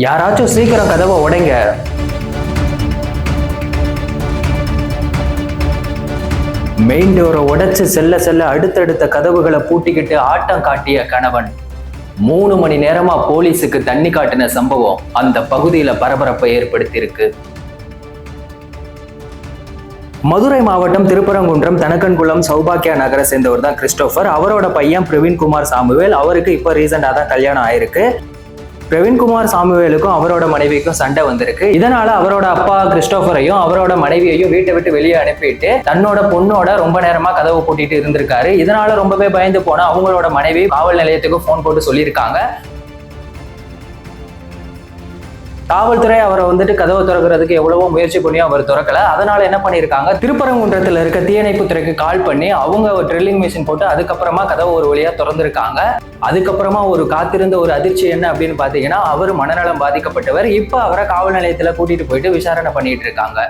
யாராச்சும் சீக்கிரம் கதவை உடைங்க. மெயின் டோரை உடைச்சு செல்ல செல்ல அடுத்தடுத்த கதவுகளை பூட்டிக்கிட்டு ஆட்டம் காட்டிய கணவன் 3 மணி நேரமா போலீஸுக்கு தண்ணி காட்டின சம்பவம் அந்த பகுதியில பரபரப்பை ஏற்படுத்தியிருக்கு. மதுரை மாவட்டம் திருப்பரங்குன்றம் தனக்கன்குளம் சௌபாக்கியா நகரை சேர்ந்தவர் தான் கிறிஸ்டோபர். அவரோட பையன் பிரவீன்குமார் சாமுவேல். அவருக்கு இப்ப ரீசெண்டா தான் கல்யாணம் ஆயிருக்கு. பிரவீன்குமார் சாமுவேலுக்கும் அவரோட மனைவிக்கும் சண்டை வந்திருக்கு. இதனால அவரோட அப்பா கிறிஸ்டோபரையும் அவரோட மனைவியையும் வீட்டை விட்டு வெளியே அனுப்பிட்டு தன்னோட பொண்ணோட ரொம்ப நேரமா கதவை பூட்டிட்டு இருந்திருக்காரு. இதனால ரொம்பவே பயந்து போனா அவங்களோட மனைவி காவல் நிலையத்துக்கு போன் போட்டு சொல்லியிருக்காங்க. காவல்துறை அவரை கதவை திறக்கிறதுக்கு எவ்வளவோ முயற்சி பண்ணி அவர் திறக்கல. அதனால என்ன பண்ணிருக்காங்க, திருப்பரங்குன்றத்துல இருக்க தீயணைப்பு துறைக்கு கால் பண்ணி அவங்க ஒரு ட்ரில்லிங் மிஷின் போட்டு அதுக்கப்புறமா கதவை ஒரு வழியா திறந்திருக்காங்க. அதுக்கப்புறமா ஒரு காத்திருந்த ஒரு அதிர்ச்சி என்ன அப்படின்னு பாத்தீங்கன்னா, அவர் மனநலம் பாதிக்கப்பட்டவர். இப்ப அவரை காவல் நிலையத்துல கூட்டிட்டு போயிட்டு விசாரணை பண்ணிட்டு இருக்காங்க.